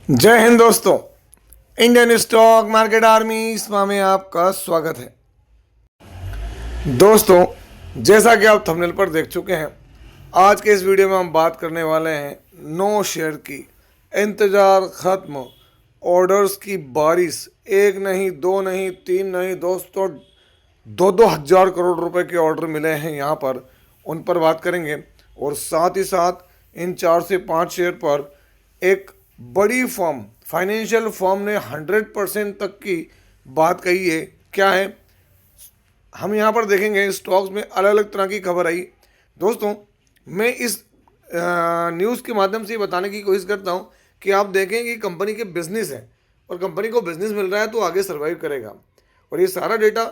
जय हिंद दोस्तों। Indian stock market army इसमा में आपका स्वागत है। दोस्तों, जैसा कि आप थंबनेल पर देख चुके हैं, आज के इस वीडियो में हम बात करने वाले हैं 9 शेयर की। इंतज़ार ख़त्म, ऑर्डर्स की बारिश, एक नहीं, दो नहीं, तीन नहीं दोस्तों, 2-2 हज़ार करोड़ रुपए के ऑर्डर मिले हैं यहाँ पर, उन पर बात करेंगे। और साथ ही साथ इन 4 से 5 शेयर पर एक बड़ी फर्म, फाइनेंशियल फर्म ने 100% तक की बात कही है। क्या है, हम यहाँ पर देखेंगे। स्टॉक्स में अलग अलग तरह की खबर आई। दोस्तों, मैं इस न्यूज़ के माध्यम से ये बताने की कोशिश करता हूँ कि आप देखें कि कंपनी के बिजनेस है और कंपनी को बिजनेस मिल रहा है तो आगे सर्वाइव करेगा। और ये सारा डेटा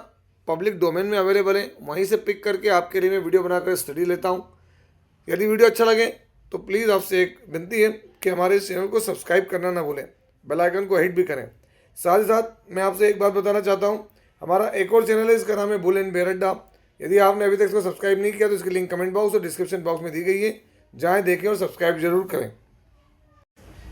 पब्लिक डोमेन में अवेलेबल है, वहीं से पिक करके आपके लिए मैं वीडियो बनाकर स्टडी लेता हूँ। यदि वीडियो अच्छा लगे तो प्लीज़ आपसे एक विनती है कि हमारे इस चैनल को सब्सक्राइब करना ना भूलें, बेल आइकन को हिट भी करें। साथ ही साथ मैं आपसे एक बात बताना चाहता हूँ, हमारा एक और चैनल है, इसका नाम है बुल एंड बेयर अड्डा। यदि आपने अभी तक इसको सब्सक्राइब नहीं किया तो इसकी लिंक कमेंट बॉक्स और डिस्क्रिप्शन बॉक्स में दी गई है, जाएँ देखें और सब्सक्राइब जरूर करें।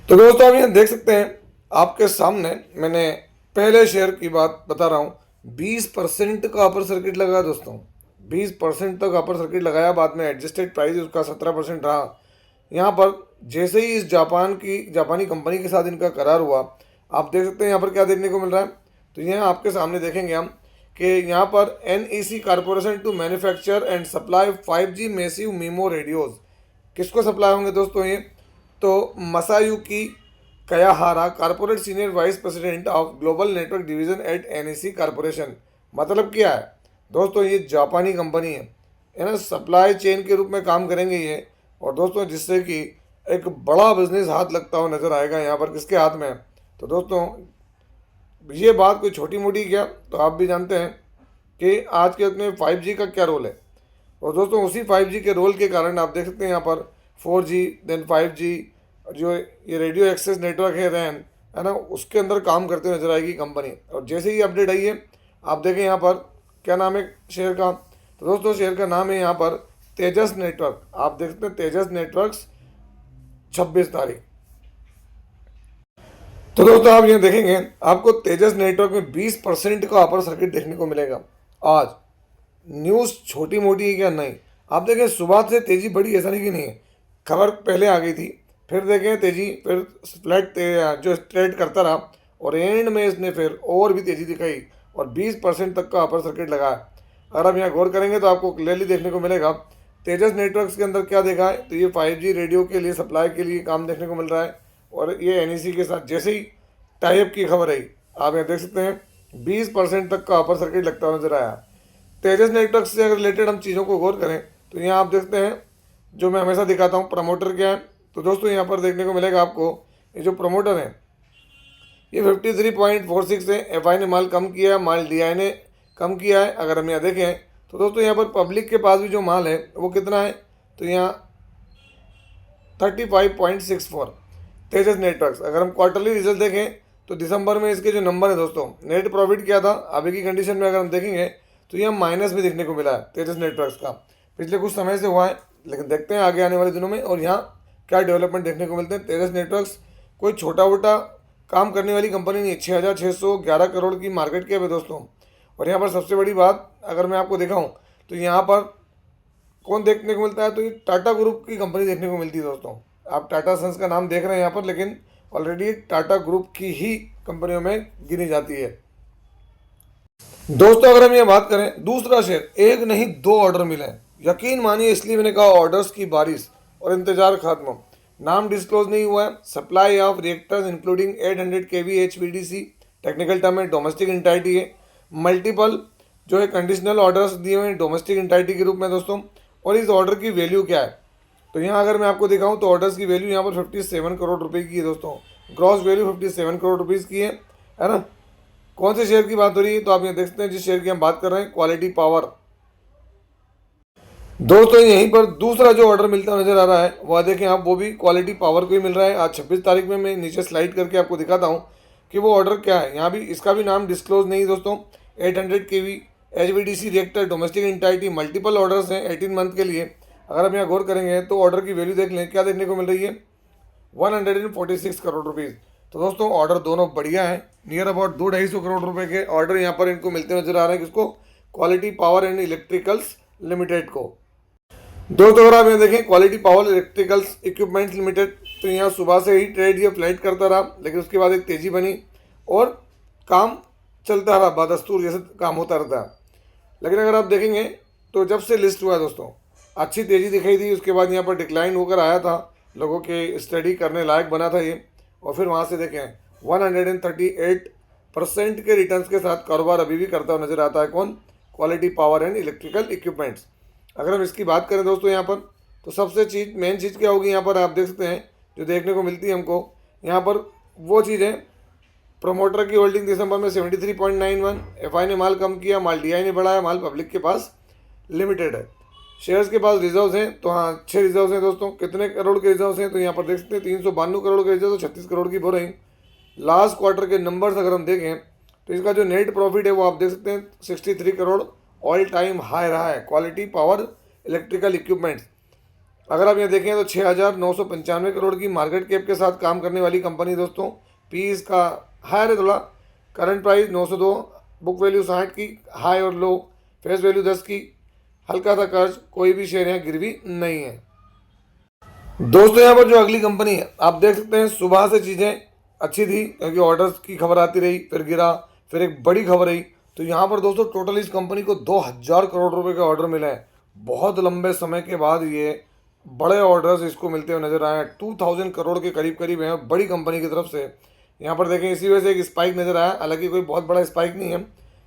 तो दोस्तों, आप यहाँ देख सकते हैं आपके सामने, मैंने पहले शेयर की बात बता रहा हूँ। 20% का अपर सर्किट लगा दोस्तों, 20% तक अपर सर्किट लगाया। बाद में एडजस्टेड प्राइस उसका 17% रहा। यहाँ पर जैसे ही इस जापानी कंपनी के साथ इनका करार हुआ, आप देख सकते हैं यहाँ पर क्या देखने को मिल रहा है। तो यहाँ आपके सामने देखेंगे हम कि यहाँ पर NEC corporation to manufacture and supply 5G massive MIMO radios, किसको सप्लाई होंगे दोस्तों ये? तो Masayuki Kayahara, corporate senior vice president of global network division at NEC corporation. मतलब क्या है दोस्तों, ये जापानी कंपनी है ना, सप्लाई चेन के रूप में काम करेंगे ये। और दोस्तों, जिससे कि एक बड़ा बिजनेस हाथ लगता हुआ नजर आएगा यहाँ पर, किसके हाथ में है? तो दोस्तों, ये बात कोई छोटी मोटी क्या, तो आप भी जानते हैं कि आज के वक्त में 5G का क्या रोल है। और दोस्तों, उसी 5G के रोल के कारण आप देख सकते हैं यहाँ पर 4G देन 5G, जो ये रेडियो एक्सेस नेटवर्क है रैन, है ना, उसके अंदर काम करते हुए नजर आएगी कंपनी। और जैसे ही अपडेट आई है, आप देखें यहाँ पर क्या नाम है शेयर का। तो दोस्तों, शेयर का नाम है यहाँ पर तेजस नेटवर्क। आप देख सकते हैं तेजस नेटवर्क्स, 26 तारीख। तो दोस्तों, आप ये देखेंगे आपको तेजस नेटवर्क में 20% का अपर सर्किट देखने को मिलेगा। आज न्यूज़ छोटी मोटी है क्या? नहीं। आप देखें सुबह से तेजी बढ़ी, ऐसा नहीं कि नहीं है, खबर पहले आ गई थी, फिर देखें तेजी, फिर फ्लैट जो ट्रेड करता रहा और एंड में इसने फिर और भी तेजी दिखाई और 20% तक का अपर सर्किट लगाया। अगर आप यहाँ गौर करेंगे तो आपको क्लियरली देखने को मिलेगा तेजस नेटवर्क्स के अंदर क्या देखा है। तो ये 5G रेडियो के लिए सप्लाई के लिए काम देखने को मिल रहा है। और ये NEC के साथ जैसे ही टाइप की खबर आई, आप यहाँ देख सकते हैं 20% तक का अपर सर्किट लगता हुआ नजर आया। तेजस नेटवर्क से अगर रिलेटेड हम चीज़ों को गौर करें तो यहाँ आप देखते हैं, जो मैं हमेशा दिखाता हूँ, प्रमोटर क्या है। तो दोस्तों, यहाँ पर देखने को मिलेगा आपको ये जो प्रमोटर है ये 53.46 है। FI ने माल कम किया है, माल DI ने कम किया है। अगर हम यहाँ देखें तो दोस्तों, यहाँ पर पब्लिक के पास भी जो माल है वो कितना है? तो यहाँ 35.64 तेजस नेटवर्क्स। अगर हम क्वार्टरली रिजल्ट देखें तो दिसंबर में इसके जो नंबर है दोस्तों, नेट प्रॉफिट क्या था अभी की कंडीशन में अगर हम देखेंगे तो यहाँ माइनस में देखने को मिला है तेजस नेटवर्क्स का। पिछले कुछ समय से हुआ है, लेकिन देखते हैं आगे आने वाले दिनों में और यहाँ क्या डेवलपमेंट देखने को मिलते हैं। तेजस नेटवर्क्स कोई छोटा मोटा काम करने वाली कंपनी नहीं है। 6,611 करोड़ की मार्केट कैप है दोस्तों। और यहाँ पर सबसे बड़ी बात अगर मैं आपको दिखाऊं तो यहाँ पर कौन देखने को मिलता है? तो ये टाटा ग्रुप की कंपनी देखने को मिलती है दोस्तों। आप टाटा सन्स का नाम देख रहे हैं यहाँ पर, लेकिन ऑलरेडी टाटा ग्रुप की ही कंपनियों में गिनी जाती है। दोस्तों, अगर हम ये बात करें दूसरा शेयर, एक नहीं 2 ऑर्डर मिले हैं, यकीन मानिए, इसलिए मैंने कहा ऑर्डर्स की बारिश और इंतजार खत्म। नाम डिस्क्लोज नहीं हुआ है। Supply of reactors including 800 kV HVDC, technical term में डोमेस्टिक इंटाइटी है। मल्टीपल जो है कंडीशनल ऑर्डर्स दिए हुए हैं डोमेस्टिक इंटाइटी के रूप में दोस्तों। और इस ऑर्डर की वैल्यू क्या है? तो यहाँ अगर मैं आपको दिखाऊं तो ऑर्डर्स की वैल्यू यहाँ पर 57 करोड़ रुपए की है दोस्तों। ग्रॉस वैल्यू 57 करोड़ रुपीज़ की है ना। कौन से शेयर की बात हो रही है? तो आप यहाँ देख सकते हैं जिस शेयर की हम बात कर रहे हैं, क्वालिटी पावर। दोस्तों, यहीं पर दूसरा जो ऑर्डर मिलता नजर आ रहा है वह देखें आप, वो भी क्वालिटी पावर को ही मिल रहा है। आज 26 तारीख में मैं नीचे स्लाइड करके आपको दिखाता हूँ कि वो ऑर्डर क्या है। यहाँ भी इसका भी नाम डिस्क्लोज नहीं दोस्तों। 800 kV HVDC reactor, domestic entity, multiple orders हैं 18 मंथ के लिए। अगर हम यहाँ गौर करेंगे तो ऑर्डर की वैल्यू देख लें, क्या देखने को मिल रही है? 146 करोड़ रुपीज़। तो दोस्तों ऑर्डर दोनों बढ़िया हैं, नियर अबाउट 200-250 करोड़ रुपए के ऑर्डर यहाँ पर इनको मिलते नजर आ रहे हैं। किसको? Quality power and electricals limited को। दोस्तों अगर आप यहाँ देखें quality power electricals equipments limited, तो यहाँ सुबह से ही ट्रेड ये फ्लाइट करता रहा, लेकिन उसके बाद एक तेज़ी बनी और काम चलता रहा, बदस्तूर जैसे काम होता रहता है। लेकिन अगर आप देखेंगे तो जब से लिस्ट हुआ है दोस्तों, अच्छी तेज़ी दिखाई दी, उसके बाद यहाँ पर डिक्लाइन होकर आया था, लोगों के स्टडी करने लायक बना था ये, और फिर वहाँ से देखें 138% के रिटर्न्स के साथ कारोबार अभी भी करता हुआ नजर आता है। कौन? Quality power and electrical equipments. अगर हम इसकी बात करें दोस्तों यहाँ पर, तो सबसे मेन चीज़ क्या होगी यहाँ पर आप देख सकते हैं, जो देखने को मिलती है हमको यहाँ पर वो चीज़ है, प्रोमोटर की होल्डिंग दिसंबर में 73.91, एफआई ने माल कम किया, माल डीआई ने बढ़ाया, माल पब्लिक के पास लिमिटेड है। शेयर्स के पास रिजर्व्स हैं, तो हाँ 6 रिजर्व्स हैं दोस्तों। कितने करोड़ के रिजर्व्स हैं? तो यहाँ पर देख सकते हैं 392 करोड़ के रिजर्व, 36 करोड़ की बोरिंग। लास्ट क्वार्टर के नंबर्स अगर हम देखें तो इसका जो नेट प्रॉफिट है वो आप देख सकते हैं 63 करोड़, ऑल टाइम हाई रहा है क्वालिटी पावर इलेक्ट्रिकल इक्विपमेंट्स। अगर आप यहाँ देखें तो 6,995 करोड़ की मार्केट कैप के साथ काम करने वाली कंपनी दोस्तों। पी इसका हायर है थोड़ा, करंट प्राइस 902, बुक वैल्यू 60 की, हाई और लो, फेस वैल्यू 10 की, हल्का सा कर्ज, कोई भी शेयर यहाँ गिरवी नहीं है। दोस्तों यहाँ पर जो अगली कंपनी है आप देख सकते हैं, सुबह से चीज़ें अच्छी थी क्योंकि ऑर्डर्स की खबर आती रही, फिर गिरा, फिर एक बड़ी खबर आई, तो यहाँ पर दोस्तों टोटल इस कंपनी को 2000 करोड़ रुपए के ऑर्डर मिले हैं। बहुत लंबे समय के बाद ये बड़े ऑर्डर्स इसको मिलते हुए नजर आए हैं, 2000 करोड़ के करीब करीब हैं बड़ी कंपनी की तरफ से। यहाँ पर देखें इसी वजह से एक स्पाइक नजर आया, हालांकि कोई बहुत बड़ा स्पाइक नहीं है,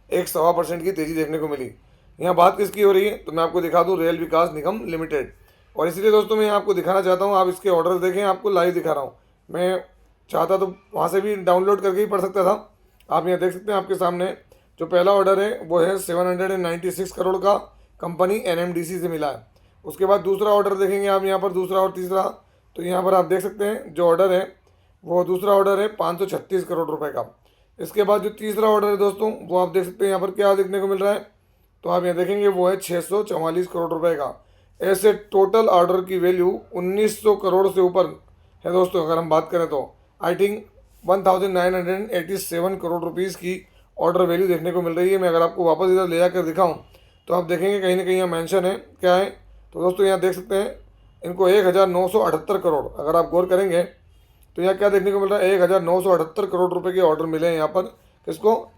1.25% की तेज़ी देखने को मिली। यहाँ बात किसकी हो रही है तो मैं आपको दिखा दूँ, रेल विकास निगम लिमिटेड। और इसलिए दोस्तों मैं आपको दिखाना चाहता हूँ, आप इसके ऑर्डर देखें, आपको लाइव दिखा रहा हूँ। मैं चाहता तो वहाँ से भी डाउनलोड करके ही पढ़ सकता था। आप यहाँ देख सकते हैं आपके सामने जो पहला ऑर्डर है वो है 796 करोड़ का, कंपनी एनएमडीसी से मिला है। उसके बाद दूसरा ऑर्डर देखेंगे आप यहाँ पर, दूसरा और तीसरा, तो यहाँ पर आप देख सकते हैं जो ऑर्डर है वो दूसरा ऑर्डर है 536 करोड़ रुपए का। इसके बाद जो तीसरा ऑर्डर है दोस्तों वो आप देख सकते हैं यहाँ पर क्या देखने को मिल रहा है, तो आप यहाँ देखेंगे वो है 644 करोड़ रुपए का। ऐसे टोटल ऑर्डर की वैल्यू 1900 करोड़ से ऊपर है दोस्तों। अगर हम बात करें तो आई थिंक 1987 करोड़ रुपीज़ की ऑर्डर वैल्यू देखने को मिल रही है। मैं अगर आपको वापस इधर ले जाकर दिखाऊं तो आप देखेंगे कहीं ना कहीं यहाँ मेंशन है, क्या है तो दोस्तों यहाँ देख सकते हैं इनको 1978 करोड़, अगर आप गौर करेंगे तो यहाँ क्या देखने को मिल रहा है, 1978 करोड़ रुपए के ऑर्डर मिले हैं यहाँ पर। किसको?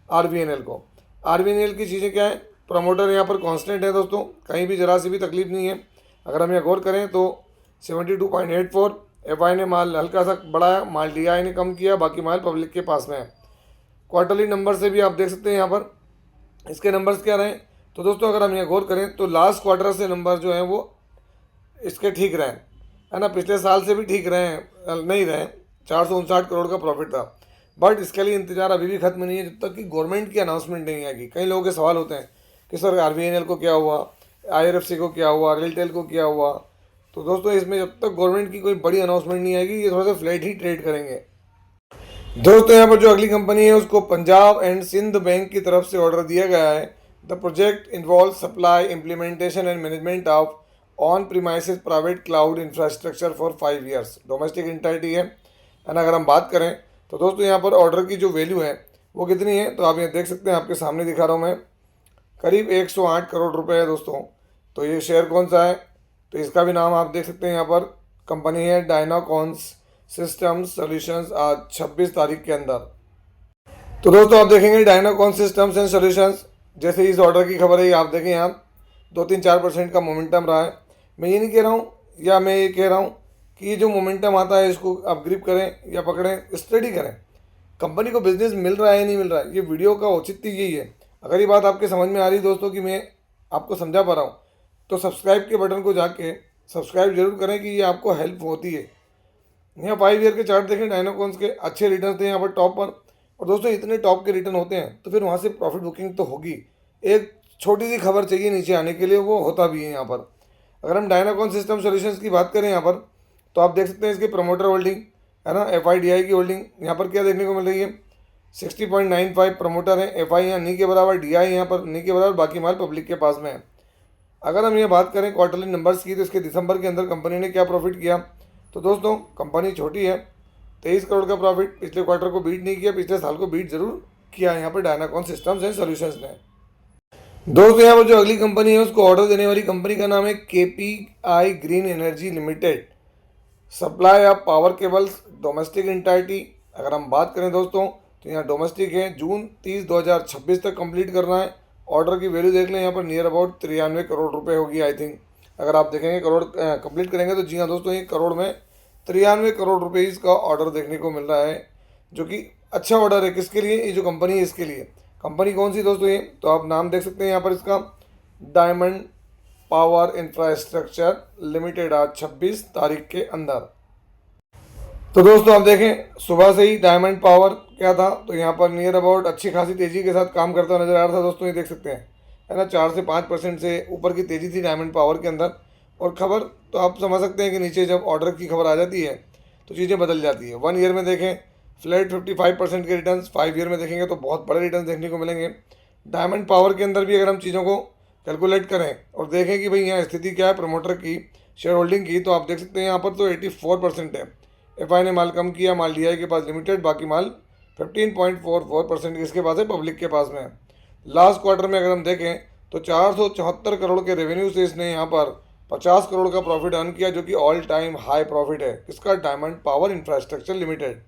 आरबीएनएल को। आरबीएनएल की चीज़ें क्या है, प्रमोटर यहाँ पर कांस्टेंट है दोस्तों, कहीं भी जरा सी भी तकलीफ नहीं है। अगर हम यहाँ गौर करें तो 72.84, एफआई ने माल हल्का सा बढ़ाया, माल डीआई ने कम किया, बाकी माल पब्लिक के पास में है। क्वार्टरली नंबर से भी आप देख सकते हैं यहाँ पर इसके नंबर्स क्या रहे, तो दोस्तों अगर हम यहाँ गौर करें तो लास्ट क्वार्टर से नंबर जो हैं वो इसके ठीक रहे, है ना, पिछले साल से भी ठीक रहे नहीं रहे। 459 करोड़ का प्रॉफिट था, बट इसके लिए इंतजार अभी भी खत्म नहीं है जब तक कि गवर्नमेंट की अनाउंसमेंट नहीं आएगी। कई लोगों के सवाल होते हैं कि सर आरबीएनएल को क्या हुआ, आईआरएफसी को क्या हुआ, रेलटेल को क्या हुआ, तो दोस्तों इसमें जब तक गवर्नमेंट की कोई बड़ी अनाउंसमेंट नहीं आएगी ये थोड़ा सा फ्लैट ही ट्रेड करेंगे। दोस्तों यहाँ पर जो अगली कंपनी है उसको पंजाब एंड सिंध बैंक की तरफ से ऑर्डर दिया गया है। The project involve supply, implementation and management of on premises private cloud infrastructure for 5 years. Domestic entity है ना। अगर हम बात करें तो दोस्तों यहाँ पर ऑर्डर की जो वैल्यू है वो कितनी है, तो आप ये देख सकते हैं, आपके सामने दिखा रहा हूँ मैं, करीब 108 करोड़ रुपए है दोस्तों। तो ये शेयर कौन सा है, तो इसका भी नाम आप देख सकते हैं यहाँ पर, कंपनी है डायनाकॉन्स सिस्टम्स सॉल्यूशंस, आज 26 तारीख के अंदर। तो दोस्तों आप देखेंगे डायनाकॉन सिस्टम्स एंड सॉल्यूशंस, जैसे इस ऑर्डर की खबर है, आप देखें यहाँ 2-3-4% का मोमेंटम रहा है। मैं ये नहीं कह रहा हूँ, या मैं ये कह रहा हूँ कि ये जो मोमेंटम आता है इसको आप ग्रिप करें या पकड़ें, स्टडी करें, कंपनी को बिजनेस मिल रहा है नहीं मिल रहा है। ये वीडियो का औचित्य यही है। अगर ये बात आपके समझ में आ रही दोस्तों कि मैं आपको समझा पा रहा हूँ, तो सब्सक्राइब के बटन को जाके सब्सक्राइब जरूर करें कि ये आपको हेल्प होती है। यहाँ 5 ईयर के चार्ट देखें, डायनाकॉन्स के अच्छे रिटर्न थे यहाँ पर टॉप पर, और दोस्तों इतने टॉप के रिटर्न होते हैं तो फिर वहाँ से प्रॉफिट बुकिंग तो होगी। एक छोटी सी खबर चाहिए नीचे आने के लिए, वो होता भी है यहाँ पर। अगर हम डायनाकॉन सिस्टम सॉल्यूशंस की बात करें यहाँ पर, तो आप देख सकते हैं इसकी प्रमोटर होल्डिंग है ना, एफआईडीआई की होल्डिंग यहाँ पर क्या देखने को मिल रही है, 60.95 प्रमोटर है, एफआई यहाँ नी के बराबर, डीआई यहाँ पर नी के बराबर, बाकी माल पब्लिक के पास में है। अगर हम ये बात करें क्वार्टरली नंबर्स की, तो इसके दिसंबर के अंदर कंपनी ने क्या प्रॉफिट किया, तो दोस्तों कंपनी छोटी है, 23 करोड़ का प्रॉफिट। पिछले क्वार्टर को बीट नहीं किया, पिछले साल को बीट जरूर किया यहाँ पर डायनाकॉन सिस्टम्स एंड सॉल्यूशंस ने। दोस्तों यहाँ पर जो अगली कंपनी है उसको ऑर्डर देने वाली कंपनी का नाम है KPI green energy limited, supply of power cables domestic entity. अगर हम बात करें दोस्तों तो यहाँ डोमेस्टिक है, जून 30 2026 तक कंप्लीट करना है। ऑर्डर की वैल्यू देख लें यहाँ पर नियर अबाउट 93 करोड़ रुपए होगी आई थिंक। अगर आप देखेंगे करोड़ कंप्लीट करेंगे तो जी हाँ दोस्तों, ये करोड़ में 93 करोड़ रुपये इसका ऑर्डर देखने को मिल रहा है, जो कि अच्छा ऑर्डर है। किसके लिए? ये जो कंपनी है इसके लिए। कंपनी कौन सी दोस्तों? ये तो आप नाम देख सकते हैं यहाँ पर इसका, डायमंड पावर इंफ्रास्ट्रक्चर लिमिटेड, आज 26 तारीख के अंदर। तो दोस्तों आप देखें सुबह से ही डायमंड पावर क्या था, तो यहाँ पर नियर अबाउट अच्छी खासी तेज़ी के साथ काम करता हुआ नजर आ रहा था दोस्तों। ये देख सकते हैं है ना, 4 से 5% से ऊपर की तेज़ी थी डायमंड पावर के अंदर। और खबर तो आप समझ सकते हैं कि नीचे जब ऑर्डर की खबर आ जाती है तो चीज़ें बदल जाती है। 1 ईयर में देखें फ्लैट 55% के रिटर्न, 5 ईयर में देखेंगे तो बहुत बड़े रिटर्न देखने को मिलेंगे। डायमंड पावर के अंदर भी अगर हम चीज़ों को कैलकुलेट करें और देखें कि भाई यहाँ स्थिति क्या है प्रमोटर की शेयर होल्डिंग की, तो आप देख सकते हैं यहाँ पर तो 84% है। FI ने माल कम किया, माल DI के पास लिमिटेड, बाकी माल 15.44% किसके पास है? पब्लिक के पास में है। लास्ट क्वार्टर में अगर हम देखें तो 474 करोड़ के रेवेन्यू से इसने यहाँ पर 50 करोड़ का प्रॉफिट अर्न किया, जो कि ऑल टाइम हाई प्रॉफिट है इसका, डायमंड पावर इंफ्रास्ट्रक्चर लिमिटेड।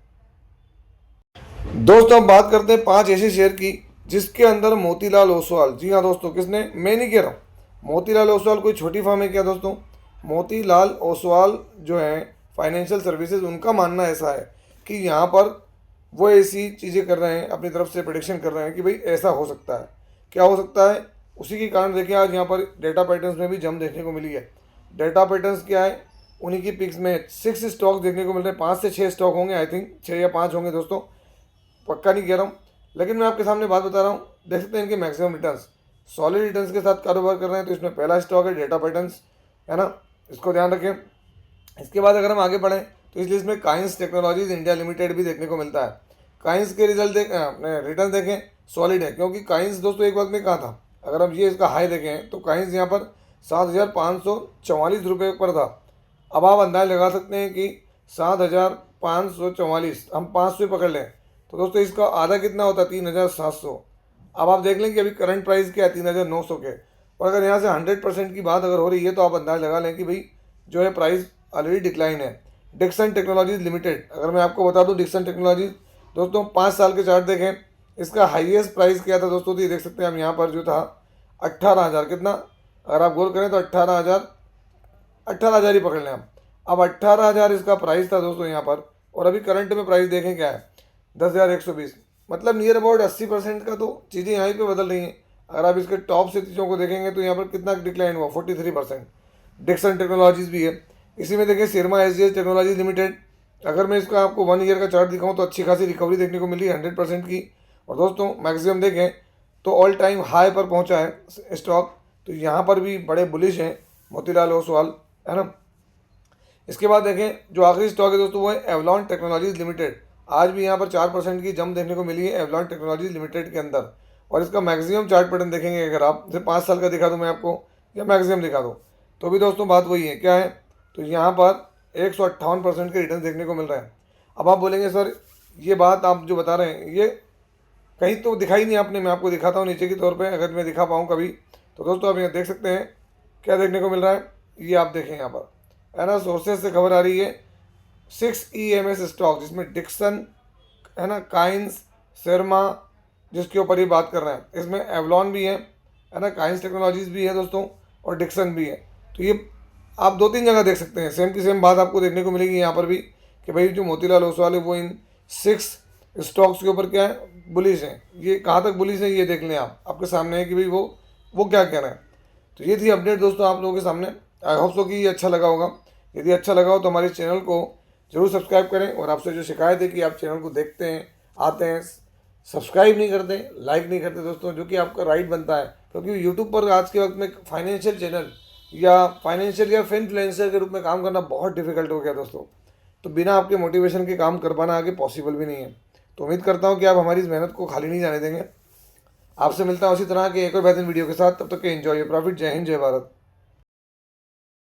दोस्तों अब बात करते हैं 5 ऐसे शेयर की जिसके अंदर मोतीलाल ओसवाल, जी हाँ दोस्तों, किसने? मैं नहीं कह रहा हूँ मोतीलाल ओसवाल कोई छोटी फर्म है क्या दोस्तों। मोतीलाल ओसवाल जो है फाइनेंशियल सर्विसेज, उनका मानना ऐसा है कि यहाँ पर वो ऐसी चीज़ें कर रहे हैं, अपनी तरफ से प्रेडिक्शन कर रहे हैं कि भाई ऐसा हो सकता है। क्या हो सकता है? उसी के कारण देखिए आज यहाँ पर डेटा पैटर्न्स में भी जम देखने को मिली है। डेटा पैटर्न्स क्या है? उन्हीं की पिक्स में 6 स्टॉक देखने को मिल रहे हैं, 5 से 6 स्टॉक होंगे आई थिंक, 6 या 5 होंगे दोस्तों, पक्का नहीं कह रहा हूँ, लेकिन मैं आपके सामने बात बता रहा हूँ। देख सकते हैं इनके मैक्सिमम रिटर्न्स, सॉलिड रिटर्न्स के साथ कारोबार कर रहे हैं। तो इसमें पहला स्टॉक है डेटा पैटर्न्स, है ना, इसको ध्यान रखें। इसके बाद अगर हम आगे बढ़ें तो इस लिस्ट में काइंस टेक्नोलॉजीज इंडिया लिमिटेड भी देखने को मिलता है। काइंस के रिटर्न देखें सॉलिड है, क्योंकि काइंस दोस्तों एक वक्त में कहा था, अगर हम ये इसका हाई देखें तो काइंस यहाँ पर 7,544 रुपये पर था। अब आप अंदाज लगा सकते हैं कि 7,544 हम 500 पकड़ लें तो दोस्तों इसका आधा कितना होता है? 3,700। अब आप देख लें कि अभी करंट प्राइस क्या है? 3,900 के। और अगर यहाँ से 100% की बात अगर हो रही है तो आप अंदाज लगा लें कि भाई जो है प्राइस ऑलरेडी डिक्लाइन है। डिक्सन टेक्नोलॉजीज लिमिटेड, अगर मैं आपको बता दूं डिक्सन टेक्नोलॉजीज दोस्तों 5 साल के चार्ट देखें, इसका हाईएस्ट प्राइस क्या था दोस्तों? तो ये देख सकते हैं हम यहाँ पर जो था 18,000, कितना अगर आप गोल करें तो 18,000 ही पकड़ लें हम। अब 18,000 इसका प्राइस था दोस्तों यहाँ पर, और अभी करंट में प्राइस देखें क्या है? 10,120। मतलब नियर अबाउट 80% का तो चीज़ें यहाँ पे बदल रही हैं। अगर आप इसके टॉप से चीज़ों को देखेंगे तो यहाँ पर कितना डिक्लाइन हुआ? 43%। डिक्सन टेक्नोलॉजीज भी है। इसी में देखिए सिरमा SGS टेक्नोलॉजीज लिमिटेड, अगर मैं इसका आपको 1 ईयर का चार्ट दिखाऊं तो अच्छी खासी रिकवरी देखने को मिली 100% की। और दोस्तों मैक्सिमम देखें तो ऑल टाइम हाई पर पहुंचा है स्टॉक, तो यहाँ पर भी बड़े बुलिश हैं मोतीलाल ओसवाल, है ना। इसके बाद देखें जो आखिरी स्टॉक है दोस्तों वो है एवलॉन टेक्नोलॉजीज लिमिटेड। आज भी यहाँ पर 4% की जंप देखने को मिली है एवलॉन टेक्नोलॉजीज लिमिटेड के अंदर। और इसका मैक्सिमम चार्ट पैटर्न देखेंगे, अगर आप जैसे 5 साल का दिखा दूँ मैं आपको या मैक्सिमम दिखा दूँ, तो भी दोस्तों बात वही है, क्या है? तो यहाँ पर 158% के रिटर्न देखने को मिल रहे हैं। अब आप बोलेंगे सर ये बात आप जो बता रहे हैं ये कहीं तो दिखाई नहीं आपने, मैं आपको दिखाता हूँ नीचे की तौर पे, अगर मैं दिखा पाऊँ कभी। तो दोस्तों आप यहाँ देख सकते हैं क्या देखने को मिल रहा है, ये आप देखें यहाँ पर, है ना, सोर्सेज से खबर आ रही है 6 EMS स्टॉक, जिसमें डिक्सन, है ना, काइंस, सिरमा, जिसके ऊपर ये बात कर रहे हैं, इसमें एवलॉन भी है ना, काइंस टेक्नोलॉजीज भी है दोस्तों, और डिक्सन भी है। तो ये आप 2-3 जगह देख सकते हैं, सेम की सेम बात आपको देखने को मिलेगी यहाँ पर भी कि भाई जो मोतीलाल ओसवाल है वो इन 6 स्टॉक्स के ऊपर क्या है? बुलिश हैं। ये कहाँ तक बुलिश है ये देख लें, आप आपके सामने है कि भाई वो क्या कह रहे हैं। तो ये थी अपडेट दोस्तों आप लोगों के सामने। आई होप सो कि ये अच्छा लगा होगा। यदि अच्छा लगा हो तो हमारे चैनल को जरूर सब्सक्राइब करें, और आपसे जो शिकायत है कि आप चैनल को देखते हैं, आते हैं, सब्सक्राइब नहीं करते, लाइक नहीं करते दोस्तों, जो कि आपका राइट बनता है, क्योंकि यूट्यूब पर आज के वक्त में फाइनेंशियल चैनल या फाइनेंशियल या इन्फ्लुएंसर के रूप में काम करना बहुत डिफिकल्ट हो गया दोस्तों। तो बिना आपके मोटिवेशन के काम कर पाना आगे पॉसिबल भी नहीं है। तो उम्मीद करता हूँ कि आप हमारी इस मेहनत को खाली नहीं जाने देंगे। आपसे मिलता हूँ उसी तरह के एक और बेहतरीन वीडियो के साथ, तब तक के एंजॉय योर प्रॉफिट। जय हिंद, जय भारत।